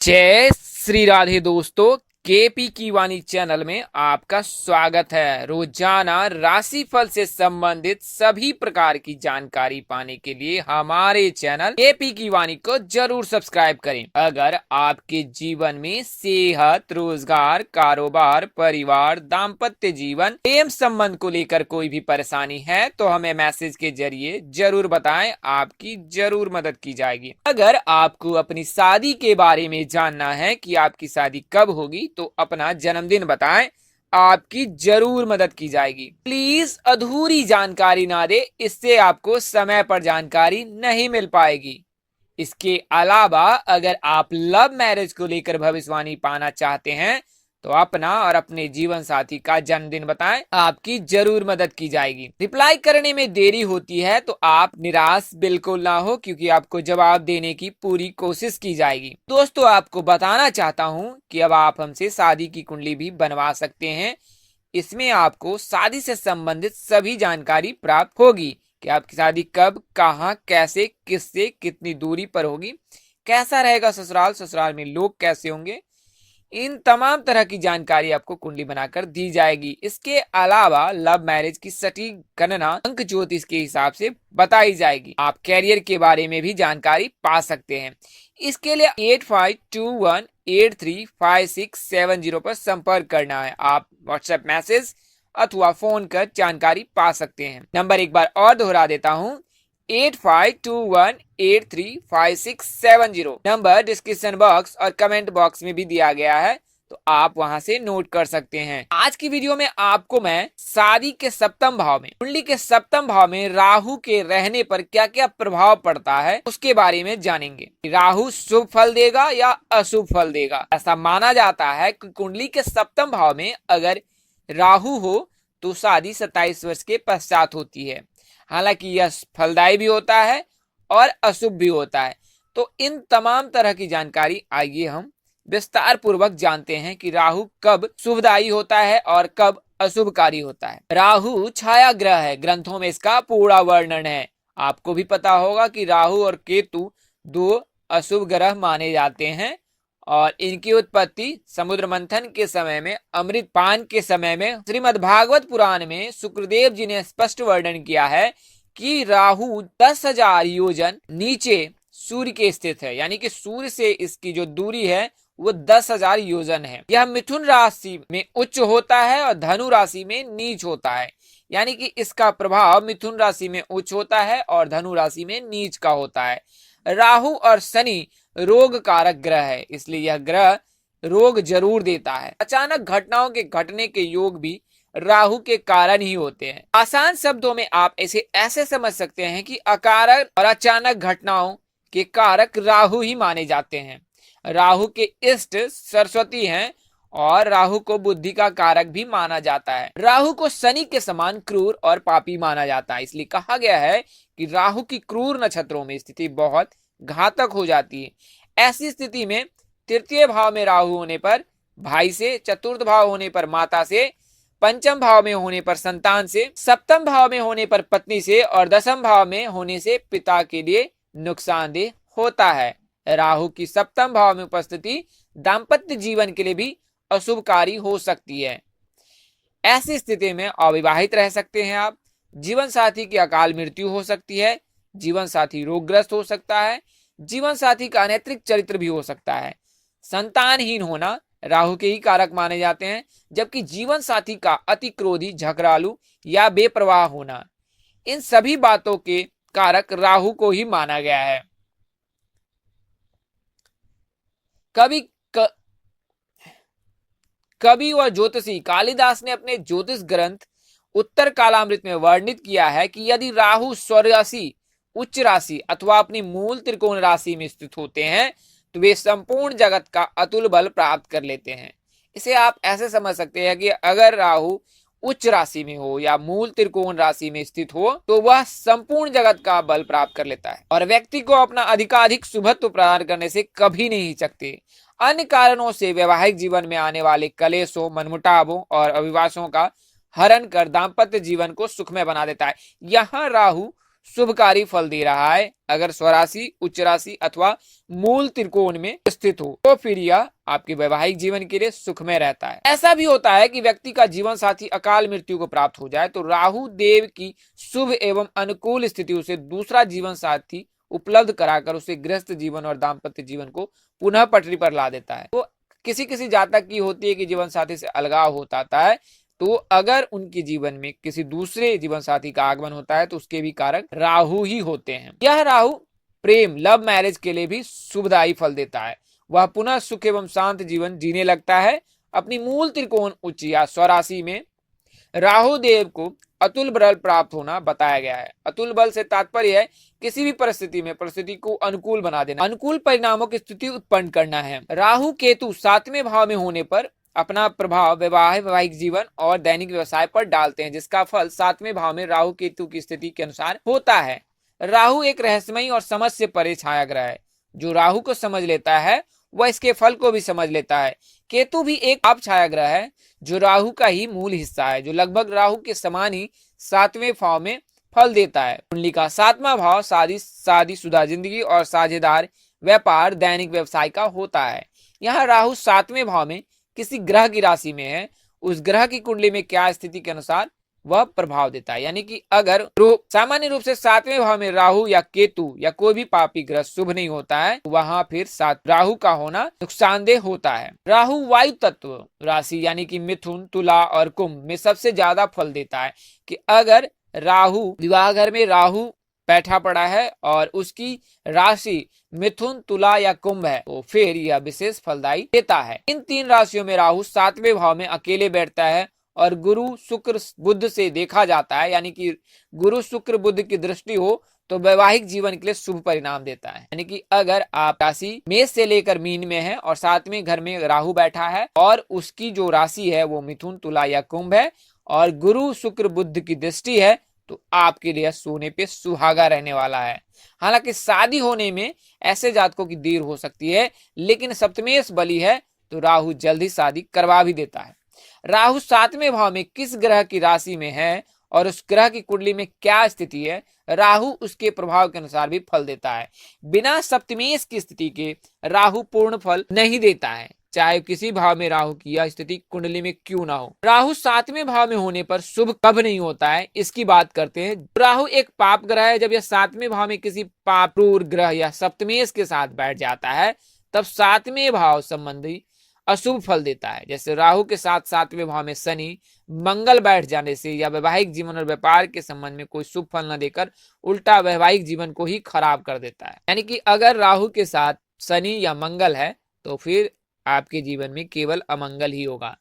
जय श्री राधे दोस्तों। केपी की वाणी चैनल में आपका स्वागत है। रोजाना राशिफल से संबंधित सभी प्रकार की जानकारी पाने के लिए हमारे चैनल केपी की वाणी को जरूर सब्सक्राइब करें। अगर आपके जीवन में सेहत, रोजगार, कारोबार, परिवार, दाम्पत्य जीवन, प्रेम संबंध को लेकर कोई भी परेशानी है तो हमें मैसेज के जरिए जरूर बताएं, आपकी जरूर मदद की जाएगी। अगर आपको अपनी शादी के बारे में जानना है कि आपकी शादी कब होगी तो अपना जन्मदिन बताएं, आपकी जरूर मदद की जाएगी। प्लीज अधूरी जानकारी ना दे, इससे आपको समय पर जानकारी नहीं मिल पाएगी। इसके अलावा अगर आप लव मैरिज को लेकर भविष्यवाणी पाना चाहते हैं तो अपना और अपने जीवन साथी का जन्मदिन बताएं, आपकी जरूर मदद की जाएगी। रिप्लाई करने में देरी होती है तो आप निराश बिल्कुल ना हो, क्योंकि आपको जवाब देने की पूरी कोशिश की जाएगी। दोस्तों, आपको बताना चाहता हूं कि अब आप हमसे शादी की कुंडली भी बनवा सकते हैं। इसमें आपको शादी से संबंधित सभी जानकारी प्राप्त होगी कि आपकी शादी कब, कहां, कैसे, किससे, कितनी दूरी पर होगी, कैसा रहेगा ससुराल, ससुराल में लोग कैसे होंगे। इन तमाम तरह की जानकारी आपको कुंडली बनाकर दी जाएगी। इसके अलावा लव मैरिज की सटीक गणना अंक ज्योतिष के हिसाब से बताई जाएगी। आप कैरियर के बारे में भी जानकारी पा सकते हैं। इसके लिए 8521835670 पर संपर्क करना है। आप व्हाट्सएप मैसेज अथवा फोन कर जानकारी पा सकते हैं। नंबर एक बार और दोहरा देता हूँ, 8521835670। नंबर डिस्क्रिप्शन बॉक्स और कमेंट बॉक्स में भी दिया गया है, तो आप वहां से नोट कर सकते हैं। आज की वीडियो में आपको मैं शादी के सप्तम भाव में, कुंडली के सप्तम भाव में राहु के रहने पर क्या क्या प्रभाव पड़ता है उसके बारे में जानेंगे। राहु शुभ फल देगा या अशुभ फल देगा। ऐसा माना जाता है कि कुंडली के सप्तम भाव में अगर राहु हो तो शादी 27 वर्ष के पश्चात होती है। हालांकि यह फलदायी भी होता है और अशुभ भी होता है। तो इन तमाम तरह की जानकारी आइए हम विस्तार पूर्वक जानते हैं कि राहु कब शुभदायी होता है और कब अशुभकारी होता है। राहु छाया ग्रह है, ग्रंथों में इसका पूरा वर्णन है। आपको भी पता होगा कि राहु और केतु दो अशुभ ग्रह माने जाते हैं और इनकी उत्पत्ति समुद्र मंथन के समय में, अमृत पान के समय में, श्रीमद् भागवत पुराण में शुक्रदेव जी ने स्पष्ट वर्णन किया है कि राहु 10,000 योजन नीचे सूर्य के स्थित है। यानी कि सूर्य से इसकी जो दूरी है वो 10,000 योजन है। यह मिथुन राशि में उच्च होता है और धनु राशि में नीच होता है। यानी कि इसका प्रभाव मिथुन राशि में उच्च होता है और धनु राशि में नीच का होता है। राहु और शनि रोग कारक ग्रह है, इसलिए यह ग्रह रोग जरूर देता है। अचानक घटनाओं के घटने के योग भी राहु के कारण ही होते हैं। आसान शब्दों में आप इसे ऐसे समझ सकते हैं कि अकारण और अचानक घटनाओं के कारक राहु ही माने जाते हैं। राहु के इष्ट सरस्वती हैं और राहु को बुद्धि का कारक भी माना जाता है। राहु को शनि के समान क्रूर और पापी माना जाता है। इसलिए कहा गया है कि राहु की क्रूर नक्षत्रों में स्थिति बहुत घातक हो जाती है। ऐसी स्थिति में तृतीय भाव में राहु होने पर भाई से, चतुर्थ भाव होने पर माता से, पंचम भाव में होने पर संतान से, सप्तम भाव में होने पर पत्नी से और दसम भाव में होने से पिता के लिए नुकसानदेह होता है। राहु की सप्तम भाव में उपस्थिति दाम्पत्य जीवन के लिए भी अशुभकारी हो सकती है। ऐसी स्थिति में अविवाहित रह सकते हैं आप। जीवन साथी की अकाल मृत्यु हो सकती है। जीवन साथी रोगग्रस्त हो सकता है। जीवन साथी का अनैतिक चरित्र भी हो सकता है। संतानहीन होना राहु के ही कारक माने जाते हैं, जबकि जीवन साथी का अति क्रोधी, झगड़ालू या बेप्रवाह होना, इन सभी बातों के कारक राहु को ही माना गया है। कवि व ज्योतिषी कालिदास ने अपने ज्योतिष ग्रंथ उत्तर कालामृत में वर्णित किया है कि यदि राहु स्वराशि, उच्च राशि अथवा अपनी मूल त्रिकोण राशि में स्थित होते हैं तो वे संपूर्ण जगत का अतुल बल प्राप्त कर लेते हैं। इसे आप ऐसे समझ सकते हैं कि अगर राहु उच्च राशि में हो या मूल त्रिकोण राशि में स्थित हो तो वह संपूर्ण जगत का बल प्राप्त कर लेता है और व्यक्ति को अपना अधिकाधिक शुभत्व प्रदान करने से कभी नहीं हिचकते। अन्य कारणों से वैवाहिक जीवन में आने वाले कलेशों, मनमुटावों और अविवासों का हरण कर दाम्पत्य जीवन को सुखमय बना देता है। यहाँ राहु शुभकारी फल दे रहा है। अगर स्वराशि, उच्च राशि अथवा मूल त्रिकोण में स्थित हो तो फिर यह आपके वैवाहिक जीवन के लिए सुखमय रहता है। ऐसा भी होता है कि व्यक्ति का जीवन साथी अकाल मृत्यु को प्राप्त हो जाए तो राहु देव की शुभ एवं अनुकूल स्थिति उसे दूसरा जीवन साथी उपलब्ध कराकर उसे गृहस्थ जीवन और दाम्पत्य जीवन को पुनः पटरी पर ला देता है। तो किसी किसी जातक की होती है कि जीवन साथी से अलगाव होता है, तो अगर उनके जीवन में किसी दूसरे जीवन साथी का आगमन होता है तो उसके भी कारक राहु ही होते हैं। यह राहु प्रेम, लव मैरिज के लिए भी शुभदायी फल देता है। वह पुनः सुख एवं शांत जीवन जीने लगता है। अपनी मूल त्रिकोण उच्च या स्वराशि में राहु देव को अतुल बल प्राप्त होना बताया गया है। अतुल बल से तात्पर्य है किसी भी परिस्थिति में परिस्थिति को अनुकूल बना देना, अनुकूल परिणामों की स्थिति उत्पन्न करना है। राहु केतु 7वें भाव में होने पर अपना प्रभाव वैवाहिक जीवन और दैनिक व्यवसाय पर डालते हैं, जिसका फल 7वें भाव में राहु केतु की स्थिति के अनुसार होता है। राहु एक रहस्यमयी और समझ से परे छाया ग्रह है। जो राहु को समझ लेता है वह इसके फल को भी समझ लेता है। केतु भी एक आप छाया ग्रह है जो राहु का ही मूल हिस्सा है, जो लगभग राहु के समान ही 7वें भाव में फल देता है। कुंडली का 7वां भाव शादीशुदा जिंदगी और साझेदार व्यापार दैनिक व्यवसाय का होता है। यहाँ राहु 7वें भाव में किसी ग्रह की राशि में है, उस ग्रह की कुंडली में क्या स्थिति के अनुसार वह प्रभाव देता है। यानी कि अगर सामान्य रूप से 7वें भाव में राहु या केतु या कोई भी पापी ग्रह शुभ नहीं होता है, तो वहां फिर राहु का होना नुकसानदेह होता है। राहु वायु तत्व राशि यानी कि मिथुन, तुला और कुंभ में सबसे ज्यादा फल देता है। कि अगर राहु विवाह घर में राहु बैठा पड़ा है और उसकी राशि मिथुन, तुला या कुंभ है तो फिर यह विशेष फलदायी देता है। इन 3 राशियों में राहु 7वें भाव में अकेले बैठता है और गुरु शुक्र बुध से देखा जाता है, यानी कि गुरु शुक्र बुध की दृष्टि हो तो वैवाहिक जीवन के लिए शुभ परिणाम देता है। यानी कि अगर आप राशि मेष से लेकर मीन में है और 7वें घर में राहु बैठा है और उसकी जो राशि है वो मिथुन, तुला या कुंभ है और गुरु शुक्र बुध की दृष्टि है, तो आपके लिए सोने पे सुहागा रहने वाला है। हालांकि शादी होने में ऐसे जातकों की देर हो सकती है, लेकिन सप्तमेश बली है तो राहु जल्दी शादी करवा भी देता है। राहु 7वें भाव में किस ग्रह की राशि में है और उस ग्रह की कुंडली में क्या स्थिति है, राहु उसके प्रभाव के अनुसार भी फल देता है। बिना सप्तमेश की स्थिति के राहु पूर्ण फल नहीं देता है, चाहे किसी भाव में राहु की यह स्थिति कुंडली में क्यों ना हो। राहु 7वें भाव में होने पर शुभ कब नहीं होता है, इसकी बात करते हैं। राहु एक पाप ग्रह है। जब यह 7वें भाव में किसी पापूर ग्रह या सप्तमेश के साथ बैठ जाता है तब 7वें भाव संबंधी अशुभ फल देता है। जैसे राहु के साथ 7वें भाव में शनि, मंगल बैठ जाने से या वैवाहिक जीवन और व्यापार के संबंध में कोई शुभ फल न देकर उल्टा वैवाहिक जीवन को ही खराब कर देता है। यानी कि अगर राहु के साथ शनि या मंगल है तो फिर आपके जीवन में केवल अमंगल ही होगा।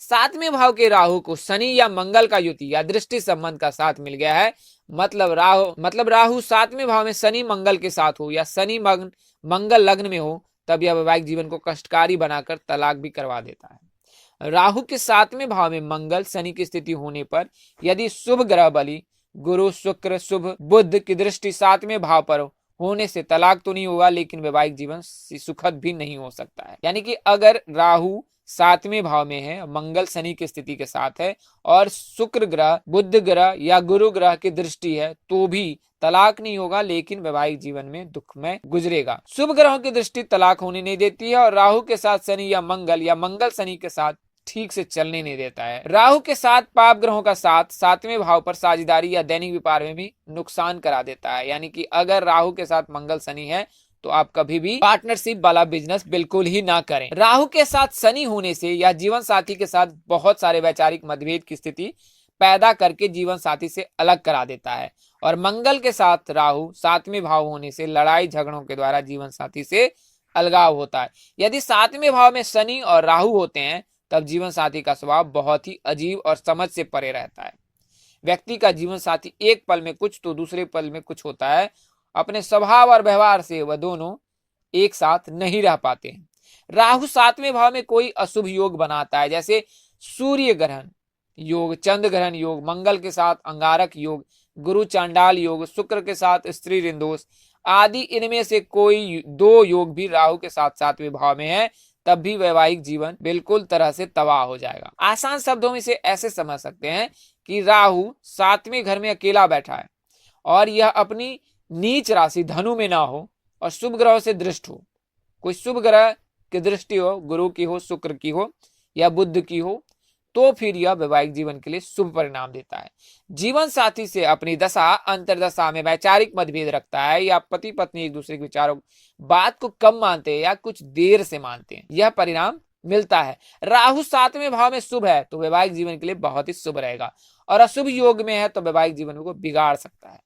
7वें भाव के राहु को शनि या मंगल का युति या दृष्टि संबंध का साथ मिल गया है। मतलब राहु 7वें भाव में शनि मंगल के साथ हो या शनि मंगल लग्न में हो, तब यह वैवाहिक जीवन को कष्टकारी बनाकर तलाक भी करवा देता है। राहु के 7वें भाव में मंगल शनि की स्थिति होने पर यदि शुभ ग्रह बलि गुरु शुक्र शुभ बुध की दृष्टि 7वें भाव पर होने से तलाक तो नहीं होगा, लेकिन वैवाहिक जीवन सुखद भी नहीं हो सकता है। यानी कि अगर राहु 7वें भाव में है, मंगल शनि की स्थिति के साथ है और शुक्र ग्रह, बुध ग्रह या गुरु ग्रह की दृष्टि है तो भी तलाक नहीं होगा, लेकिन वैवाहिक जीवन में दुखमय गुजरेगा। शुभ ग्रहों की दृष्टि तलाक होने नहीं देती है और राहु के साथ शनि या मंगल शनि के साथ ठीक से चलने नहीं देता है। राहु के साथ पाप ग्रहों का साथ 7वें भाव पर साझेदारी या दैनिक व्यापार में भी नुकसान करा देता है। यानी कि अगर राहु के साथ मंगल शनि है तो आप कभी भी पार्टनरशिप वाला बिजनेस बिल्कुल ही ना करें। राहु के साथ शनि होने से या जीवन साथी के साथ बहुत सारे वैचारिक मतभेद की स्थिति पैदा करके जीवन साथी से अलग करा देता है और मंगल के साथ राहु 7वें भाव होने से लड़ाई झगड़ों के द्वारा जीवन साथी से अलगाव होता है। यदि 7वें भाव में शनि और राहु होते हैं तब जीवन साथी का स्वभाव बहुत ही अजीब और समझ से परे रहता है। व्यक्ति का जीवन साथी एक पल में कुछ तो दूसरे पल में कुछ होता है। अपने स्वभाव और व्यवहार से वह दोनों एक साथ नहीं रह पाते हैं। राहु 7वें भाव में कोई अशुभ योग बनाता है, जैसे सूर्य ग्रहण योग, चंद्र ग्रहण योग, मंगल के साथ अंगारक योग, गुरु चांडाल योग, शुक्र के साथ स्त्री ऋणदोष आदि। इनमें से कोई 2 योग भी राहु के साथ 7वें भाव में है, तब भी वैवाहिक जीवन बिल्कुल तरह से तबाह हो जाएगा। आसान शब्दों में इसे ऐसे समझ सकते हैं कि राहु 7वें घर में अकेला बैठा है और यह अपनी नीच राशि धनु में ना हो और शुभ ग्रहों से दृष्ट हो, कोई शुभ ग्रह की दृष्टि हो, गुरु की हो, शुक्र की हो या बुध की हो, तो फिर यह वैवाहिक जीवन के लिए शुभ परिणाम देता है। जीवन साथी से अपनी दशा अंतरदशा में वैचारिक मतभेद रखता है या पति पत्नी एक दूसरे के विचारों बात को कम मानते हैं या कुछ देर से मानते हैं, यह परिणाम मिलता है। राहु 7वें भाव में शुभ है तो वैवाहिक जीवन के लिए बहुत ही शुभ रहेगा, और अशुभ योग में है तो वैवाहिक जीवन को बिगाड़ सकता है।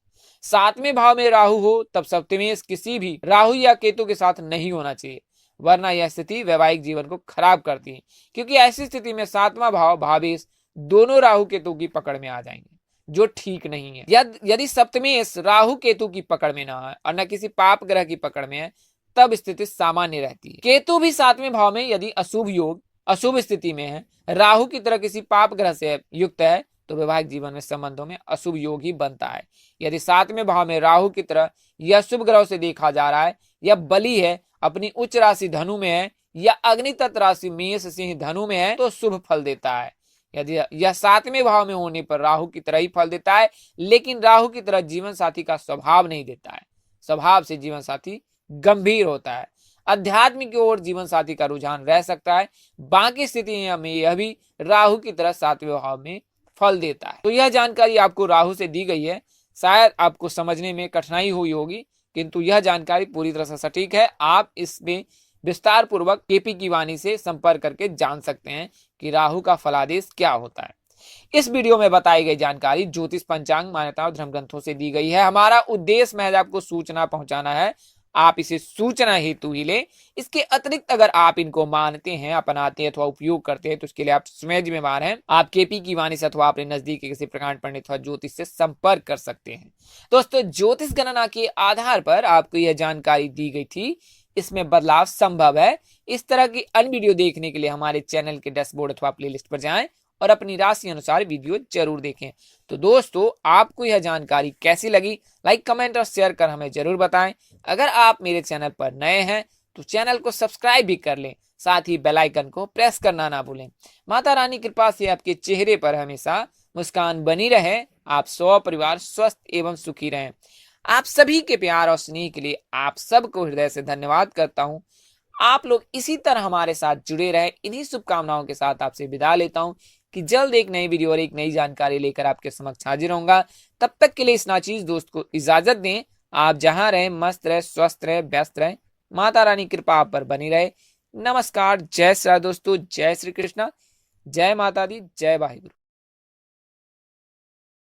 7वें भाव में राहु हो तब सप्तमेश किसी भी राहु या केतु के साथ नहीं होना चाहिए, वरना यह स्थिति वैवाहिक जीवन को खराब करती है, क्योंकि ऐसी स्थिति में 7वां भाव भावेश दोनों राहु केतु की पकड़ में आ जाएंगे, जो ठीक नहीं है। यदि सप्तमेश राहु केतु की पकड़ में ना है और न किसी पाप ग्रह की पकड़ में है, तब स्थिति सामान्य रहती है। केतु भी 7वें भाव में यदि अशुभ योग अशुभ स्थिति में है, राहु की तरह किसी पाप ग्रह से युक्त है, तो वैवाहिक जीवन में संबंधों में अशुभ योग ही बनता है। यदि 7वें भाव में राहु की तरह यह शुभ ग्रह से देखा जा रहा है, या बली है, अपनी उच्च राशि धनु में है, या अग्नि तत्व राशि मेष सिंह धनु में है, तो शुभ फल देता है। यदि यह 7वें भाव में होने पर राहु की तरह ही फल देता है, लेकिन राहु की तरह जीवन साथी का स्वभाव नहीं देता है। स्वभाव से जीवन साथी गंभीर होता है, अध्यात्म की ओर जीवन साथी का रुझान रह सकता है। बाकी स्थितियों में यह भी राहु की तरह 7वें भाव में फल देता है। तो यह जानकारी आपको राहु से दी गई है, शायद आपको समझने में कठिनाई हुई होगी, किंतु यह जानकारी पूरी तरह से सटीक है। आप इसमें विस्तार पूर्वक केपी की वाणी से संपर्क करके जान सकते हैं कि राहु का फलादेश क्या होता है। इस वीडियो में बताई गई जानकारी ज्योतिष पंचांग मान्यता और धर्म ग्रंथों से दी गई है। हमारा उद्देश्य महज आपको सूचना पहुंचाना है, आप इसे सूचना हेतु ही ले। इसके अतिरिक्त अगर आप इनको मानते हैं, अपनाते हैं अथवा उपयोग करते हैं, तो इसके लिए आप स्वयं जिम्मेवार हैं। आप केपी की वाणी से अथवा अपने नजदीक किसी प्रकांड पंडित अथवा ज्योतिष से संपर्क कर सकते हैं। दोस्तों, ज्योतिष गणना के आधार पर आपको यह जानकारी दी गई थी, इसमें बदलाव संभव है। इस तरह की अन्य वीडियो देखने के लिए हमारे चैनल के डैशबोर्ड अथवा प्लेलिस्ट पर जाएं और अपनी राशि अनुसार वीडियो जरूर देखें। तो दोस्तों, आपको यह जानकारी कैसी लगी, लाइक, कमेंट और शेयर कर हमें जरूर बताएं। अगर आप मेरे चैनल पर नए हैं तो चैनल को सब्सक्राइब भी कर लें, साथ ही बेल आइकन को प्रेस करना ना भूलें। माता रानी कृपा से आपके चेहरे पर हमेशा मुस्कान बनी रहे, आप परिवार स्वस्थ एवं सुखी रहें। आप सभी के प्यार और स्नेह के लिए आप सबको हृदय से धन्यवाद करता हूं। आप लोग इसी तरह हमारे साथ जुड़े रहे, इन्हीं शुभकामनाओं के साथ आपसे विदा लेता हूं कि जल्द एक नई वीडियो और एक नई जानकारी लेकर आपके समक्ष हाजिर होऊंगा। तब तक के लिए इस नाचीज दोस्त को इजाजत दें। आप जहां रहे मस्त रहे, स्वस्थ रहे, व्यस्त रहे। माता रानी कृपा आप पर बनी रहे। नमस्कार, जय श्री दोस्तों, जय श्री कृष्णा, जय माता दी, जय वाहिगुरु।